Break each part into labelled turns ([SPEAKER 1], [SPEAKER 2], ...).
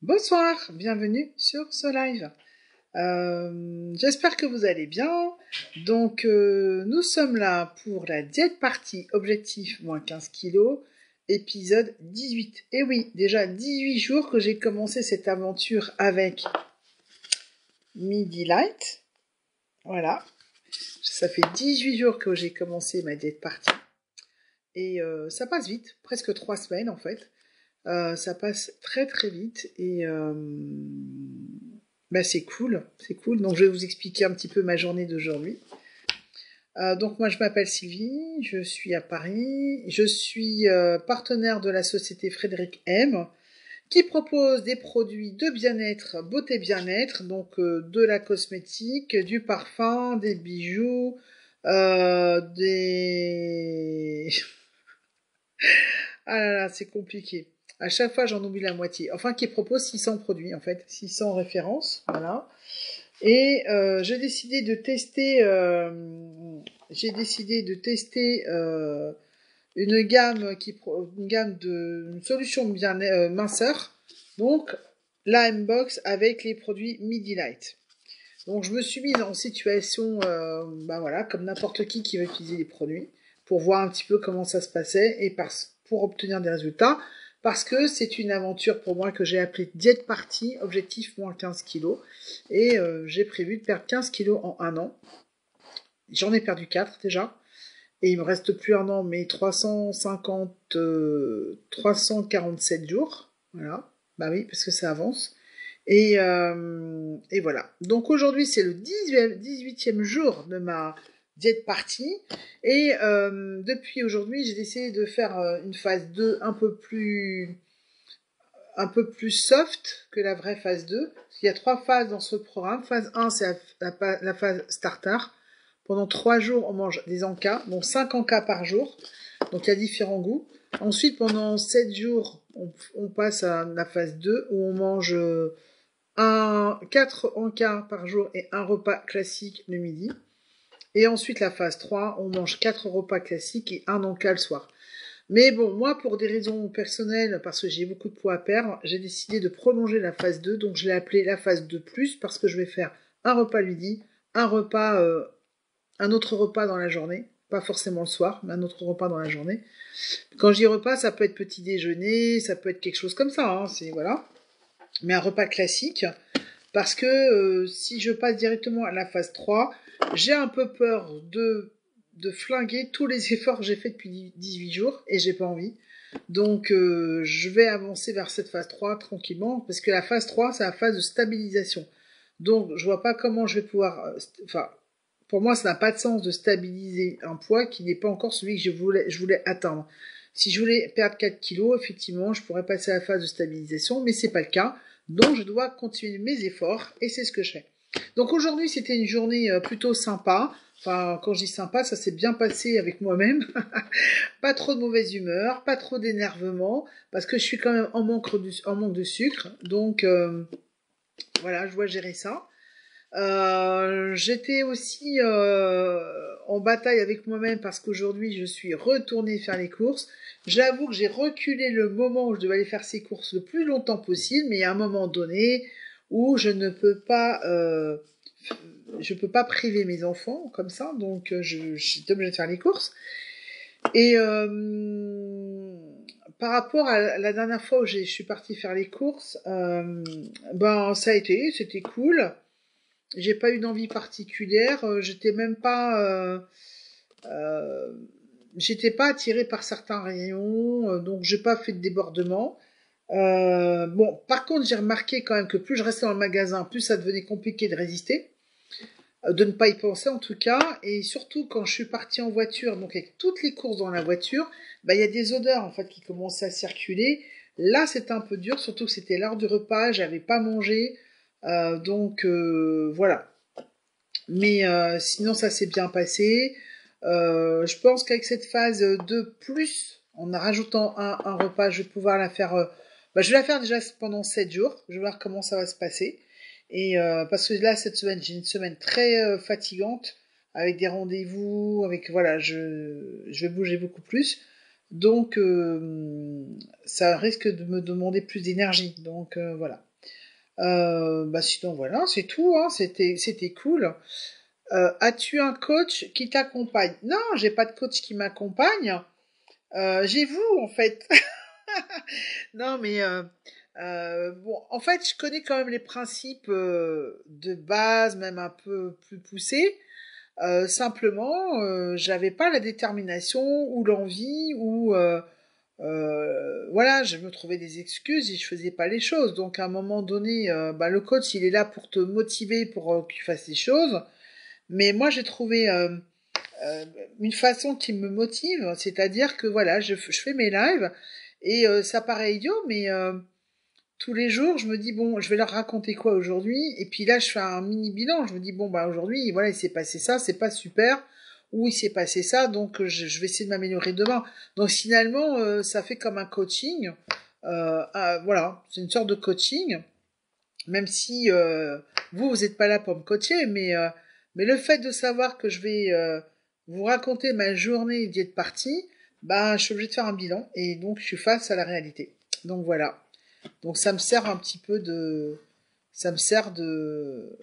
[SPEAKER 1] Bonsoir, bienvenue sur ce live. J'espère que vous allez bien. Donc, nous sommes là pour la diète partie objectif moins 15 kilos, épisode 18. Et oui, déjà 18 jours que j'ai commencé cette aventure avec Midi Light. Voilà, ça fait 18 jours que j'ai commencé ma diète partie. Et ça passe vite, presque 3 semaines en fait. Ça passe très très vite et bah c'est cool, c'est cool. Donc je vais vous expliquer un petit peu ma journée d'aujourd'hui. Donc moi je m'appelle Sylvie, je suis à Paris, je suis partenaire de la société Frédéric M qui propose des produits de bien-être, beauté bien-être, donc de la cosmétique, du parfum, des bijoux, des... Ah là là, c'est compliqué. À chaque fois, j'en oublie la moitié. Enfin, qui propose 600 produits, en fait. 600 références, voilà. Et j'ai décidé de tester une gamme de une solution bien minceur. Donc, la M-Box avec les produits Midi Light. Donc, je me suis mise en situation, bah voilà, comme n'importe qui veut utiliser les produits, pour voir un petit peu comment ça se passait et pour obtenir des résultats, parce que c'est une aventure pour moi que j'ai appelée Diète Party, objectif moins 15 kilos, et j'ai prévu de perdre 15 kilos en un an. J'en ai perdu 4 déjà, et il me reste plus un an, mais 347 jours, voilà, bah oui, parce que ça avance. Et voilà. Donc aujourd'hui, c'est le 18e jour de ma diète partie. Et depuis aujourd'hui, j'ai décidé de faire une phase 2 un peu plus soft que la vraie phase 2. Il y a 3 phases dans ce programme. Phase 1, c'est la phase starter. Pendant 3 jours, on mange des encas, donc 5 encas par jour. Donc il y a différents goûts. Ensuite, pendant 7 jours, on passe à la phase 2 où on mange 4 encas par jour et un repas classique le midi. Et ensuite la phase 3, on mange 4 repas classiques et un encas le soir. Mais bon, moi pour des raisons personnelles, parce que j'ai beaucoup de poids à perdre, j'ai décidé de prolonger la phase 2, donc je l'ai appelée la phase 2+, parce que je vais faire un repas le midi, un autre repas dans la journée, pas forcément le soir, mais un autre repas dans la journée. Quand je dis repas, ça peut être petit déjeuner, ça peut être quelque chose comme ça, hein, c'est voilà. Mais un repas classique, parce que si je passe directement à la phase 3, j'ai un peu peur de flinguer tous les efforts que j'ai fait depuis 18 jours et j'ai pas envie. Donc je vais avancer vers cette phase 3 tranquillement parce que la phase 3 c'est la phase de stabilisation. Donc je vois pas comment je vais pouvoir enfin pour moi ça n'a pas de sens de stabiliser un poids qui n'est pas encore celui que je voulais atteindre. Si je voulais perdre 4 kilos, effectivement, je pourrais passer à la phase de stabilisation, mais c'est pas le cas. Donc je dois continuer mes efforts et c'est ce que je fais. Donc aujourd'hui c'était une journée plutôt sympa. Enfin quand je dis sympa, ça s'est bien passé avec moi-même. Pas trop de mauvaise humeur, pas trop d'énervement, parce que je suis quand même en manque de sucre. Donc voilà, je dois gérer ça. J'étais aussi en bataille avec moi-même parce qu'aujourd'hui je suis retournée faire les courses. J'avoue que j'ai reculé le moment où je devais aller faire ces courses le plus longtemps possible, mais il y a un moment donné où je peux pas priver mes enfants comme ça, donc j'étais obligée de faire les courses. Et par rapport à la dernière fois où je suis partie faire les courses, ben c'était cool. J'ai pas eu d'envie particulière. Euh, j'étais pas attirée par certains rayons, donc j'ai pas fait de débordement. Bon, par contre, j'ai remarqué quand même que plus je restais dans le magasin, plus ça devenait compliqué de résister, de ne pas y penser en tout cas, et surtout quand je suis partie en voiture, donc avec toutes les courses dans la voiture, bah il y a des odeurs en fait qui commençaient à circuler. Là, c'était un peu dur, surtout que c'était l'heure du repas, j'avais pas mangé, donc voilà. Mais sinon, ça s'est bien passé. Je pense qu'avec cette phase de plus, en rajoutant un repas, je vais pouvoir la faire. Je vais la faire déjà pendant 7 jours. Je vais voir comment ça va se passer. Et parce que là, cette semaine, j'ai une semaine très fatigante, avec des rendez-vous, avec voilà, je vais bouger beaucoup plus. Donc, ça risque de me demander plus d'énergie. Donc voilà. Bah sinon voilà, c'est tout, hein, c'était cool. As-tu un coach qui t'accompagne? Non, j'ai pas de coach qui m'accompagne. J'ai vous en fait. Non mais bon, en fait, je connais quand même les principes de base, même un peu plus poussés. Simplement, j'avais pas la détermination ou l'envie ou voilà, je me trouvais des excuses et je faisais pas les choses. Donc à un moment donné, bah, le coach il est là pour te motiver pour que tu fasses les choses. Mais moi j'ai trouvé euh, une façon qui me motive, c'est-à-dire que voilà, je fais mes lives et ça paraît idiot, mais tous les jours, je me dis bon, je vais leur raconter quoi aujourd'hui, et puis là, je fais un mini bilan. Je me dis bon, bah aujourd'hui, voilà, il s'est passé ça, c'est pas super, ou il s'est passé ça, donc je vais essayer de m'améliorer demain. Donc finalement, ça fait comme un coaching. Voilà, c'est une sorte de coaching, même si vous n'êtes pas là pour me coacher, mais le fait de savoir que je vais vous raconter ma journée d'être partie, bah, je suis obligée de faire un bilan, et donc je suis face à la réalité. Donc voilà. Donc ça me sert un petit peu de, ça me sert de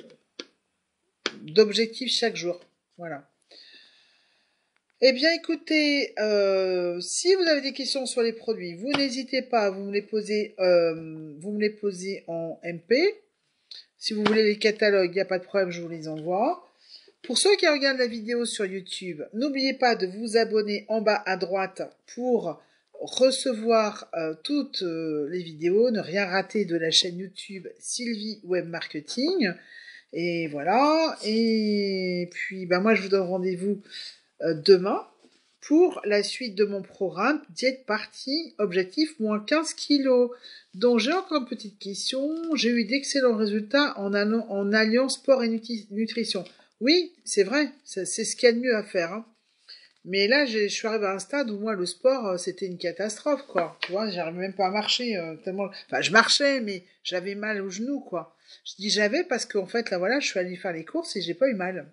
[SPEAKER 1] d'objectif chaque jour. Voilà. Eh bien, écoutez, si vous avez des questions sur les produits, vous n'hésitez pas, vous me les posez en MP. Si vous voulez les catalogues, il n'y a pas de problème, je vous les envoie. Pour ceux qui regardent la vidéo sur YouTube, n'oubliez pas de vous abonner en bas à droite pour recevoir toutes les vidéos, ne rien rater de la chaîne YouTube Sylvie Web Marketing. Et voilà. Et puis, ben moi, je vous donne rendez-vous demain pour la suite de mon programme Diète Partie Objectif moins 15 kilos. Donc, j'ai encore une petite question. J'ai eu d'excellents résultats en alliant sport et nutrition. Oui, c'est vrai, c'est ce qu'il y a de mieux à faire, hein. Mais là, je suis arrivée à un stade où moi, le sport, c'était une catastrophe, quoi. Tu vois, j'arrivais même pas à marcher, tellement... Enfin, je marchais, mais j'avais mal au genou, quoi. Je dis j'avais parce qu'en fait, là, voilà, je suis allée faire les courses et j'ai pas eu mal.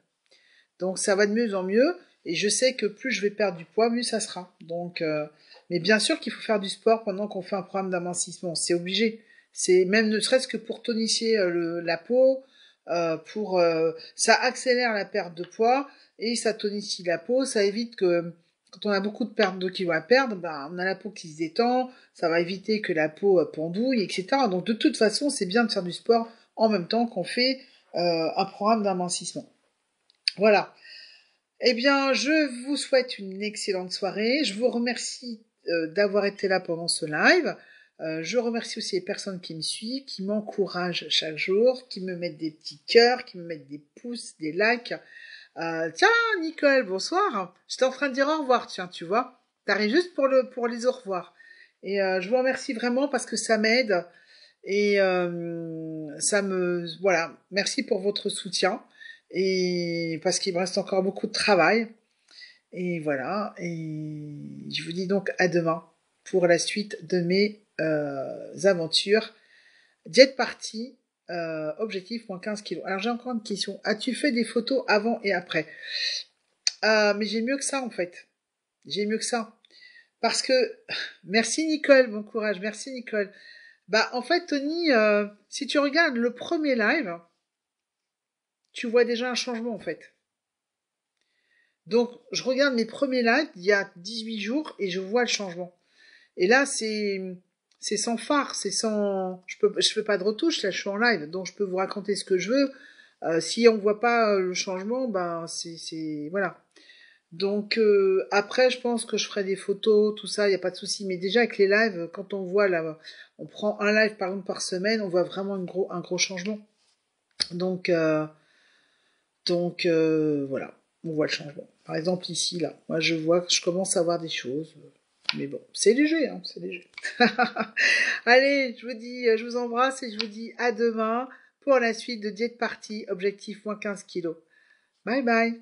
[SPEAKER 1] Donc, ça va de mieux en mieux. Et je sais que plus je vais perdre du poids, mieux ça sera. Donc, mais bien sûr qu'il faut faire du sport pendant qu'on fait un programme d'amincissement. C'est obligé. C'est même ne serait-ce que pour tonifier la peau, ça accélère la perte de poids et ça tonifie la peau. Ça évite que quand on a beaucoup de perte de kilos à perdre, ben, on a la peau qui se détend. Ça va éviter que la peau pendouille, etc. Donc de toute façon, c'est bien de faire du sport en même temps qu'on fait un programme d'amincissement. Voilà. Eh bien, je vous souhaite une excellente soirée. Je vous remercie d'avoir été là pendant ce live. Je remercie aussi les personnes qui me suivent, qui m'encouragent chaque jour, qui me mettent des petits cœurs, qui me mettent des pouces, des likes. Tiens, Nicole, bonsoir. J'étais en train de dire au revoir, tiens, tu vois. T'arrives juste pour les au revoir. Et je vous remercie vraiment parce que ça m'aide et voilà. Merci pour votre soutien et parce qu'il me reste encore beaucoup de travail. Et voilà. Et je vous dis donc à demain pour la suite de mes aventures. Diète partie, objectif moins 15 kilos. Alors j'ai encore une question. As-tu fait des photos avant et après? Mais j'ai mieux que ça en fait. J'ai mieux que ça. Parce que, merci Nicole, bon courage, merci Nicole. Bah en fait Tony, si tu regardes le premier live, tu vois déjà un changement en fait. Donc je regarde mes premiers lives il y a 18 jours et je vois le changement. Et là c'est sans phare, c'est sans je fais pas de retouche, là je suis en live, donc je peux vous raconter ce que je veux. Si on voit pas le changement, ben c'est voilà. Donc après, je pense que je ferai des photos, tout ça, il y a pas de souci. Mais déjà avec les lives, quand on voit là, on prend un live par exemple par semaine, on voit vraiment un gros changement. Donc voilà, on voit le changement. Par exemple ici là, moi je vois que je commence à voir des choses. Mais bon, c'est léger, hein, c'est léger. Allez, je vous dis, je vous embrasse et je vous dis à demain pour la suite de Diète Partie, objectif moins 15 kilos. Bye bye.